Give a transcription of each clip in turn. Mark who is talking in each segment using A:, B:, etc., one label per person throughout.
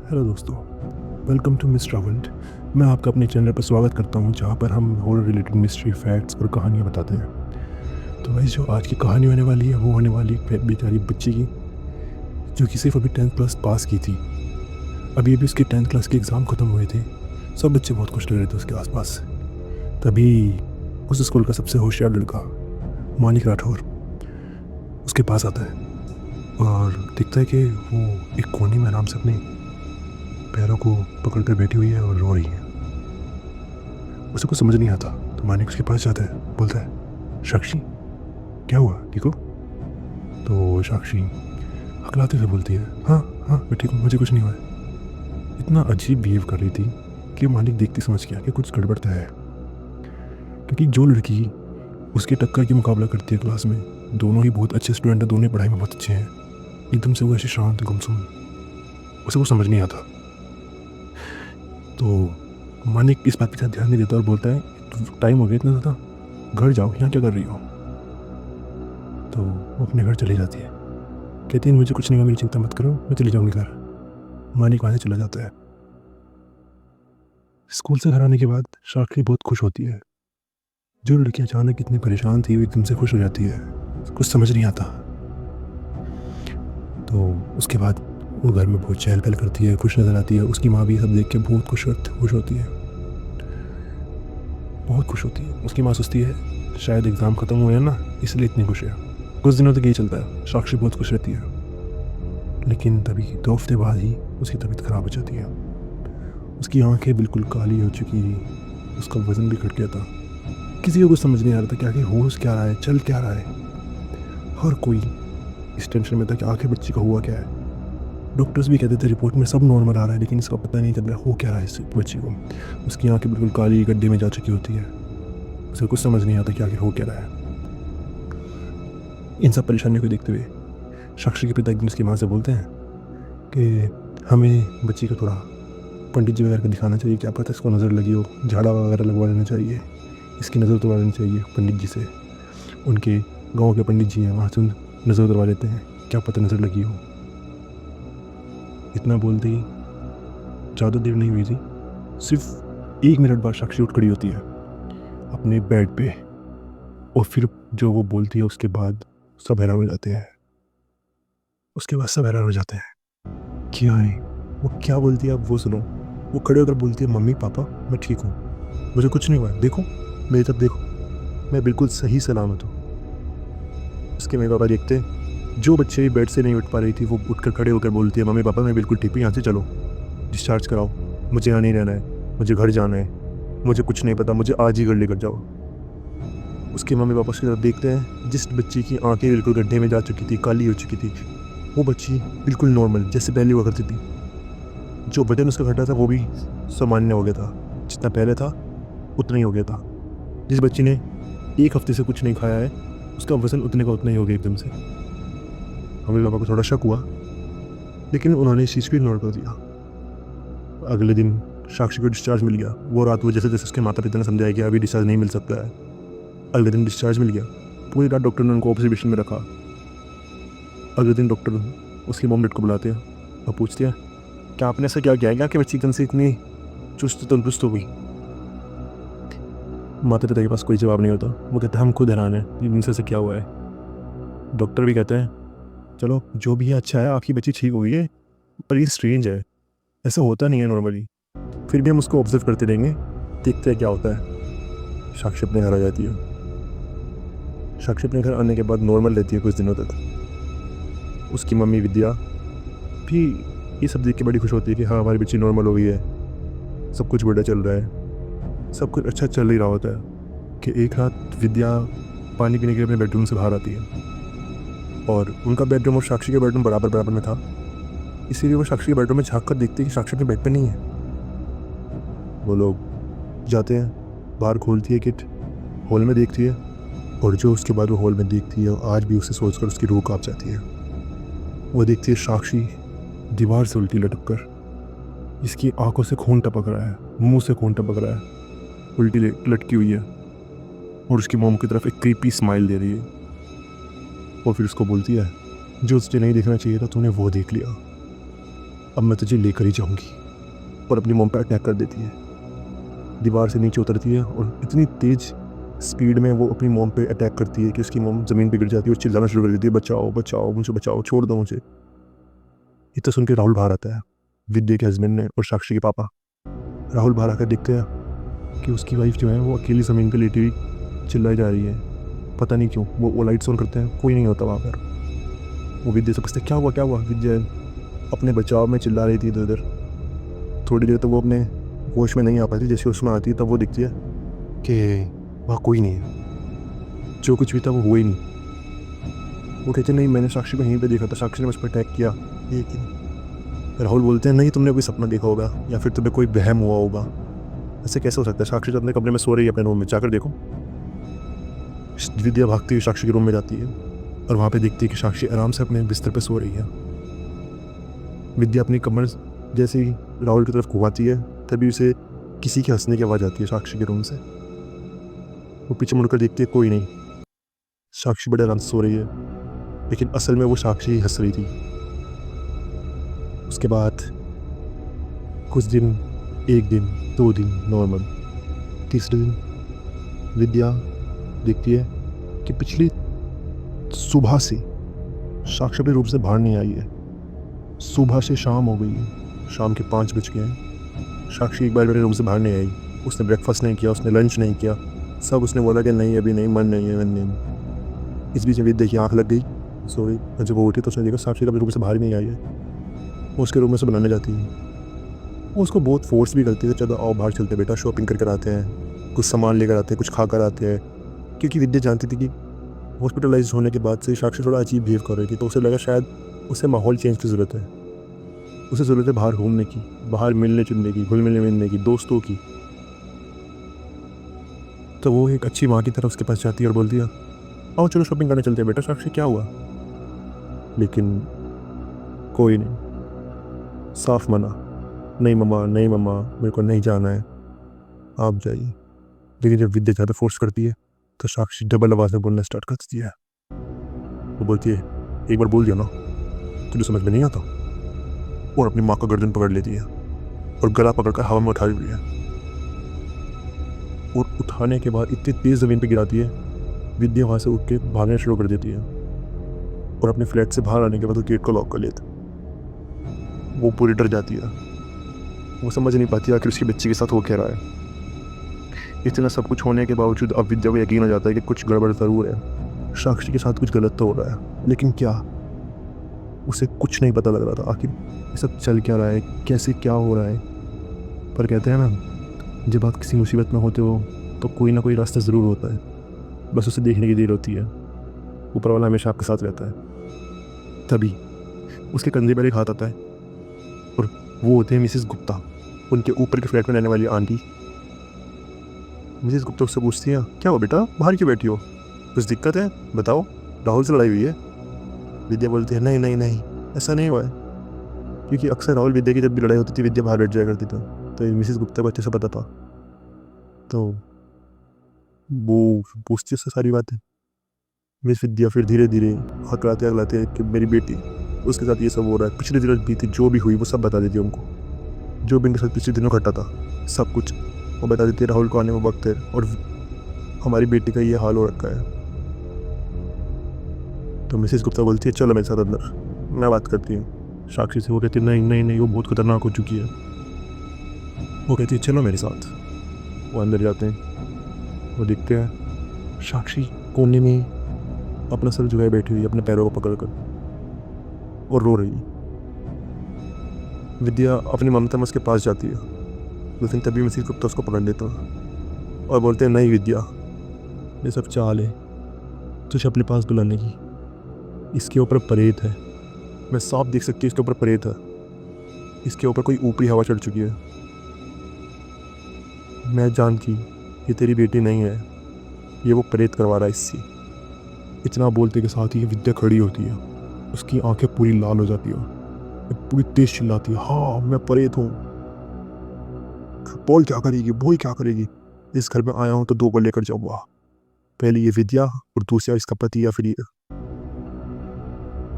A: Hello दोस्तों, welcome to miss travelled. मैं आपका अपने चैनल पर स्वागत करता हूं, जहां पर हम हॉरर रिलेटेड मिस्ट्री फैक्ट्स और कहानियां बताते हैं। तो वैसे जो आज की कहानी होने वाली है वो होने वाली एक बेचारी बच्ची की, जो कि सिर्फ अभी 10th क्लास पास की थी। अभी अभी उसके 10th क्लास के एग्ज़ाम ख़त्म हुए थे। सब बच्चे बहुत खुश लग रहे थे उसके आसपास। तभी उस स्कूल का सबसे होशियार लड़का मानिक राठौर उसके पास आता है और दिखता है कि वो एक कोने में आराम से अपने पैरों को पकड़कर बैठी हुई है और रो रही है। उसे कुछ समझ नहीं आता, तो मानिक उसके पास जाता है, बोलता है, साक्षी क्या हुआ, ठीक हो? तो साक्षी हकलाते हुए बोलती है, हाँ हाँ मैं ठीक हूँ, मुझे कुछ नहीं हुआ है। इतना अजीब बिहेव कर रही थी कि मानिक देखते समझ गया कि कुछ गड़बड़ तो है, क्योंकि जो लड़की उसके टक्कर की मुकाबला करती है क्लास में, दोनों ही बहुत अच्छे स्टूडेंट हैं, दोनों ही पढ़ाई में बहुत अच्छे हैं, एकदम से वो ऐसे शांत गुमसुम, उसे वो समझ नहीं आता। तो मानिक इस बात पर ध्यान नहीं देता और बोलता है, टाइम हो गया इतना ज़्यादा, घर जाओ, यहाँ क्या कर रही हो? तो वो अपने घर चली जाती है, कहती है मुझे कुछ नहीं हुआ, मेरी चिंता मत करो, मैं चली जाऊँगी घर। मानिक वहाँ से चला जाता है। स्कूल से घर आने के बाद साक्षी बहुत खुश होती है। जो लड़की अचानक इतनी परेशान थी वो एकदम से खुश हो जाती है, कुछ समझ नहीं आता। तो उसके बाद वो घर में बहुत चहल पहल करती है, खुश नज़र आती है। उसकी माँ भी सब देख के बहुत खुश होती है, बहुत खुश होती है। उसकी माँ सोचती है शायद एग्ज़ाम ख़त्म हुए हैं ना, इसलिए इतनी खुश है। कुछ दिनों तक यही चलता है, साक्षी बहुत खुश रहती है। लेकिन तभी 2 हफ्ते बाद ही उसकी तबीयत ख़राब हो जाती है। उसकी आंखें बिल्कुल काली हो चुकी थी, उसका वज़न भी घट गया था। किसी को कुछ समझ नहीं आ रहा था कि आखिर हो क्या रहा है, चल क्या रहा है। हर कोई इस टेंशन में था कि आखिर बच्ची का हुआ क्या है। डॉक्टर्स भी कहते थे रिपोर्ट में सब नॉर्मल आ रहा है, लेकिन इसका पता नहीं चल रहा हो क्या रहा है इस बच्ची को। उसकी आंखें बिल्कुल काली गड्ढे में जा चुकी होती है। उसे कुछ समझ नहीं आता कि आखिर हो क्या रहा है। इन सब परेशानियों को देखते हुए साक्षी के पिता एक दिन उसकी माँ से बोलते हैं कि हमें बच्ची को थोड़ा पंडित जी वगैरह को दिखाना चाहिए, क्या पता इसको नज़र लगी हो, झाड़ा वगैरह लगवा लेना चाहिए, इसकी नज़र उतरवा लेनी चाहिए पंडित जी से। उनके गांव के पंडित जी हैं, वहाँ से नज़र उतरवा लेते हैं, क्या पता नज़र लगी हो। इतना बोलते ही ज़्यादा देर नहीं हुई थी, सिर्फ 1 मिनट बाद साक्षी उठ खड़ी होती है अपने बेड पे, और फिर जो वो बोलती है उसके बाद सब हैरान हो जाते हैं। उसके बाद सब हैरान हो जाते हैं, क्या है वो, क्या बोलती है अब वो सुनो। वो खड़े होकर बोलती है, मम्मी पापा मैं ठीक हूँ, मुझे कुछ नहीं हुआ है, देखो मेरी तरफ देखो, मैं बिल्कुल सही सलामत हूँ। उसके मम्मी पापा देखते हैं, जो बच्चे बेड से नहीं उठ पा रही थी वो उठकर खड़े होकर बोलती है, मम्मी पापा मैं बिल्कुल ठीक हूँ, यहाँ से चलो, डिस्चार्ज कराओ, मुझे यहाँ नहीं रहना है, मुझे घर जाना है, मुझे कुछ नहीं पता, मुझे आज ही घर लेकर जाओ। उसके मम्मी पापा उसकी तरफ देखते हैं, जिस बच्ची की आंखें बिल्कुल गड्ढे में जा चुकी थी, काली हो चुकी थी, वो बच्ची बिल्कुल नॉर्मल जैसे पहले हुआ करती थी। जो वजन उसका घटा था वो भी सामान्य हो गया था, जितना पहले था उतना ही हो गया था। जिस बच्ची ने 1 हफ्ते से कुछ नहीं खाया है, उसका वजन उतने का उतना ही हो गया एकदम से। मम्मी पापा को थोड़ा शक हुआ, लेकिन उन्होंने इस चीज़ को इग्नोर कर दिया। अगले दिन साक्षी को डिस्चार्ज मिल गया। वो रात को जैसे जैसे उसके माता पिता ने समझाया कि अभी डिस्चार्ज नहीं मिल सकता है, अगले दिन डिस्चार्ज मिल गया। पूरी रात डॉक्टर ने उनको ऑब्जर्वेशन में रखा। अगले दिन डॉक्टर उसकी मॉम डैड को बुलाते हैं और पूछते हैं, क्या आपने ऐसा क्या किया है, क्या आपकी बच्ची एकदम से इतनी चुस्त तंदुरुस्त हो गई? माता पिता के पास कोई जवाब नहीं होता। वो कहते हैं हम खुद हैरान हैं इनसे से क्या हुआ है। डॉक्टर भी कहते हैं, चलो जो भी है अच्छा है, आपकी बच्ची ठीक हो गई है, पर ये स्ट्रेंज है, ऐसा होता नहीं है नॉर्मली, फिर भी हम उसको ऑब्जर्व करते रहेंगे, देखते हैं क्या होता है। साक्षी अपने घर आ जाती है। साक्षी अपने घर आने के बाद नॉर्मल रहती है कुछ दिनों तक। उसकी मम्मी विद्या भी ये सब देख के बड़ी खुश होती है कि हाँ हमारी बच्ची नॉर्मल हो गई है, सब कुछ बढ़िया चल रहा है, सब कुछ अच्छा चल ही रहा होता है कि एक रात विद्या पानी पीने के लिए अपने बेडरूम से बाहर आती है, और उनका बेडरूम और साक्षी के बेडरूम बराबर बराबर में था, इसीलिए वो साक्षी के बेडरूम में झाँक कर देखती है कि साक्षी अपने बेड पे नहीं है। वो लोग जाते हैं, बाहर खोलती है किट, हॉल में देखती है, और जो उसके बाद वो हॉल में देखती है आज भी उसे सोचकर उसकी रूह कांप जाती है। वो देखती है साक्षी दीवार से उल्टी लटक कर, इसकी आंखों से खून टपक रहा है, मुंह से खून टपक रहा है, उल्टी लटकी हुई है, और उसकी मोम की तरफ एक क्रीपी स्माइल दे रही है। और फिर उसको बोलती है, जो तुझे नहीं देखना चाहिए था तूने वो देख लिया। अब मैं तुझे लेकर ही जाऊंगी, और अपनी मोम पे अटैक कर देती है। दीवार से नीचे उतरती है और इतनी तेज स्पीड में वो अपनी मोम पे अटैक करती है कि उसकी मोम ज़मीन पे गिर जाती है और चिल्लाना शुरू कर देती है, बचाओ बचाओ मुझे, बचाओ, छोड़ दो मुझे। इतना सुन के राहुल बाहर आता है, विद्या के हस्बैंड ने और साक्षी के पापा। राहुल बाहर आकर देखते हैं कि उसकी वाइफ जो है वो अकेली ज़मीन पे लेटी हुई चिल्लाई जा रही है। पता नहीं क्यों वो लाइट्स ऑन करते हैं, कोई नहीं होता वहाँ पर। वो विद्या से पूछते क्या हुआ क्या हुआ। विद्या अपने बचाव में चिल्ला रही थी इधर उधर। थोड़ी देर तो वो अपने होश में नहीं आ पाती, जैसे उसमें आती है तब वो दिखती है कि वहाँ कोई नहीं है, जो कुछ भी था वो हुआ ही नहीं। वो कहते नहीं मैंने साक्षी को यहीं पे देखा था, साक्षी ने मुझ पर अटैक किया। लेकिन राहुल बोलते हैं नहीं तुमने कोई सपना देखा होगा या फिर तुम्हें कोई वहम हुआ होगा, ऐसे कैसे हो सकता है। साक्षी तो अपने कमरे में सो रही है अपने रूम में, जाकर देखो। विद्या भागती हुई साक्षी के रूम में जाती है और वहाँ पे देखती है कि साक्षी आराम से अपने बिस्तर पे सो रही है। विद्या अपनी कमर जैसे ही राहुल की तरफ घुमाती है तभी उसे किसी के हंसने की आवाज़ आती है साक्षी के रूम से। वो पीछे मुड़कर देखती है, कोई नहीं। साक्षी बड़े आराम से सो रही है, लेकिन असल में वो साक्षी ही हंस रही थी। उसके बाद कुछ दिन, एक दिन, 2 दिन नॉर्मल, तीसरे दिन विद्या देखती है कि पिछली सुबह से साक्षी अपने रूम से बाहर नहीं आई है। सुबह से शाम हो गई है, शाम के 5 बज गए हैं। साक्षी एक बार मेरे रूम से बाहर नहीं आई। उसने ब्रेकफास्ट नहीं किया, उसने लंच नहीं किया, सब उसने बोला कि नहीं अभी नहीं, मन नहीं है, मन नहीं। इस बीच विद्या की आँख लग गई, सो गई। जब वो उठी तो उसने देखा साक्षी अपने रूम से बाहर नहीं आई है। वो उसके रूम में से बनाने जाती है। वो उसको बहुत फोर्स भी करती है, चलो आओ बाहर चलते बेटा, शॉपिंग करके आते हैं, कुछ सामान लेकर आते हैं, कुछ खा कर आते हैं। क्योंकि विद्या जानती थी कि हॉस्पिटलाइज होने के बाद से साक्षी थोड़ा अजीब बिहेव कर रही थी, तो उसे लगा शायद उसे माहौल चेंज की ज़रूरत है। उसे ज़रूरत है बाहर घूमने की, बाहर मिलने जुलने की, घुल मिलने मिलने की, दोस्तों की। तो वो एक अच्छी माँ की तरह उसके पास जाती है और बोलती है आओ चलो शॉपिंग करने चलते हैं बेटा, साक्षी क्या हुआ। लेकिन कोई नहीं, साफ मना, नहीं मम्मा नहीं मम्मा मेरे को नहीं जाना है, आप जाइए। लेकिन जब विद्या ज़्यादा फोर्स करती है तो साक्षी डबल आवाज़ में बोलना स्टार्ट कर देती है। वो बोलती है एक बार बोल दिया ना, तुझे समझ में नहीं आता, और अपनी माँ का गर्दन पकड़ लेती है और गला पकड़कर हवा में उठा रही है। और उठाने के बाद इतनी तेज़ ज़मीन पे गिराती है, विद्या वहाँ से उठ के भागना शुरू कर देती है और अपने फ्लैट से बाहर आने के बाद वो गेट को लॉक कर लेती। वो पूरी डर जाती है, वो समझ नहीं पाती आखिर उसके बच्चे के साथ हो क्या रहा है। इतना सब कुछ होने के बावजूद अब विद्या को यकीन हो जाता है कि कुछ गड़बड़ ज़रूर है, साक्षी के साथ कुछ गलत तो हो रहा है, लेकिन क्या, उसे कुछ नहीं पता लग रहा था आखिर ये सब चल क्या रहा है, कैसे क्या हो रहा है। पर कहते हैं ना, जब आप किसी मुसीबत में होते हो तो कोई ना कोई रास्ता ज़रूर होता है, बस उसे देखने की देर होती है। ऊपर वाला हमेशा आपके साथ रहता है। तभी उसके कंधे पर एक हाथ आता है और वो होते हैं मिसेस गुप्ता, उनके ऊपर के फ्लैट में रहने वाली आंटी। मिसेस गुप्ता उससे पूछती है क्या हो बेटा, बाहर क्यों बैठी हो, कुछ दिक्कत है बताओ, राहुल से लड़ाई हुई है। विद्या बोलती है नहीं नहीं नहीं, ऐसा नहीं हुआ है। क्योंकि अक्सर राहुल विद्या की जब भी लड़ाई होती थी विद्या बाहर बैठ जाया करती थी, तो मिसेस गुप्ता को अच्छे से पता था। तो वो पूछती है उससे सारी बातें। मिस विद्या फिर धीरे धीरे हकलाते कि मेरी बेटी उसके साथ ये सब हो रहा है, पिछले दिनों बीती जो भी हुई वो सब बता देती है उनको, जो भी इनके साथ पिछले दिनों घटा था सब कुछ वो बता देती है। राहुल को आने में वक्त है और हमारी बेटी का ये हाल हो रखा है। तो मिसेस गुप्ता बोलती है चलो मेरे साथ अंदर, मैं बात करती हूँ साक्षी से। वो कहती है नहीं नहीं नहीं, वो बहुत खतरनाक हो चुकी है। वो कहती है चलो मेरे साथ। वो अंदर जाते हैं, वो देखते हैं साक्षी कोने में अपना सर झुकाए बैठी हुई अपने पैरों को पकड़कर और रो रही है। विद्या अपनी ममता में उसके पास जाती है, लेकिन तभी मिसेस गुप्ता उसको पकड़ लेता है और बोलते हैं नहीं विद्या, ये सब चाल है तुझे अपने पास बुलाने की, इसके ऊपर प्रेत है, मैं साफ देख सकती हूँ इसके ऊपर प्रेत है, इसके ऊपर कोई ऊपरी हवा चढ़ चुकी है। मैं जानती ये तेरी बेटी नहीं है, ये वो प्रेत करवा रहा है इससे। इतना बोलते के साथ ही विद्या खड़ी होती है, उसकी आंखें पूरी लाल हो जाती है, पूरी तेज चिल्लाती है हाँ मैं प्रेत हूँ। बोल क्या करेगी, बोल क्या करेगी, इस घर में आया हूँ तो 2 को लेकर जाऊँगा, पहले ये विद्या और दूसरा इसका पति या फिर ये।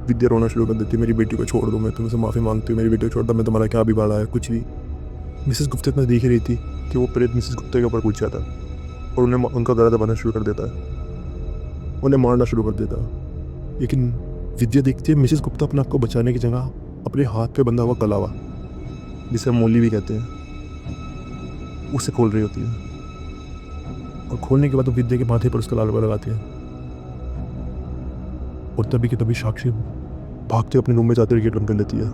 A: विद्या रोना शुरू कर देती है, मेरी बेटी को छोड़ दो, मैं तुमसे माफ़ी मांगती हूँ, मेरी बेटी को छोड़ दो, मैं तुम्हारा क्या बिगाड़ा है, कुछ भी। मिसेस गुप्ता इतना देख ही रही थी कि वो प्रेत मिसेस गुप्ता के ऊपर कूद जाता और उन्हें उनका गला दबाना शुरू कर देता है, उन्हें मारना शुरू कर देता। लेकिन विद्या देखती है मिसेस गुप्ता अपने आप को बचाने की जगह अपने हाथ पे बंधा हुआ कलावा, जिसे हम मोली भी कहते हैं, उसे खोल रही होती है। और खोलने के बाद वो विद्या के माथे पर उसका लालवा लगाती है। और तभी के तभी साक्षी भागते अपने रूम में जाते हुए गेट बंद कर लेती है।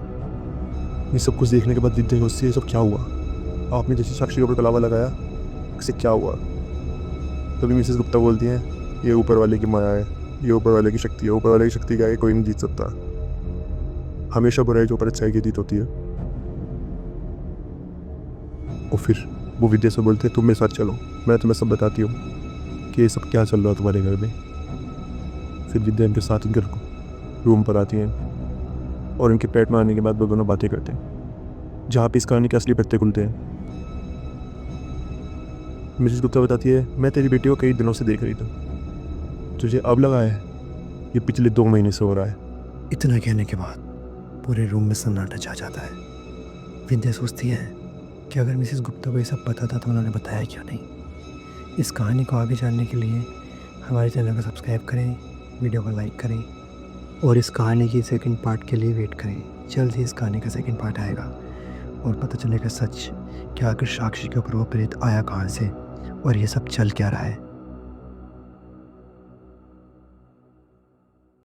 A: ये सब कुछ देखने के बाद विद्या सोचती है, ये सब क्या हुआ? आपने जैसे साक्षी के ऊपर कलावा लगाया, इससे क्या हुआ? तभी मिसेस गुप्ता बोलती हैं, ये ऊपर वाले की माया है, ये ऊपर वाले की शक्ति है, ऊपर वाले की शक्ति क्या है, कोई नहीं जीत सकता। हमेशा बुराई के ऊपर अच्छाई की जीत होती है। और फिर वो विद्या से बोलते हैं, तुम मेरे साथ चलो, मैं तुम्हें सब बताती हूँ कि ये सब क्या चल रहा है तुम्हारे घर में। फिर विद्या इनके साथ इनके रूम पर आती हैं और इनके पेट में आने के बाद वो दोनों बातें करते हैं, जहाँ पे इस कहानी के असली पत्ते खुलते हैं। मिसेस गुप्ता बताती है, मैं तेरी बेटी को कई दिनों से देख रही थी, तुझे अब लगा है ये पिछले 2 महीने से हो रहा है।
B: इतना कहने के बाद पूरे रूम में सन्नाटा छा जाता है। विद्या सोचती है कि अगर मिसेस गुप्ता को ये सब पता था तो उन्होंने बताया क्यों नहीं। इस कहानी को आगे जानने के लिए हमारे चैनल को सब्सक्राइब करें, वीडियो को लाइक करें और इस कहानी की सेकंड पार्ट के लिए वेट करें। जल्द ही इस कहानी का सेकंड पार्ट आएगा और पता चलेगा सच कि आखिर साक्षी के ऊपर वो प्रेत आया कहाँ से और ये सब चल क्या रहा है।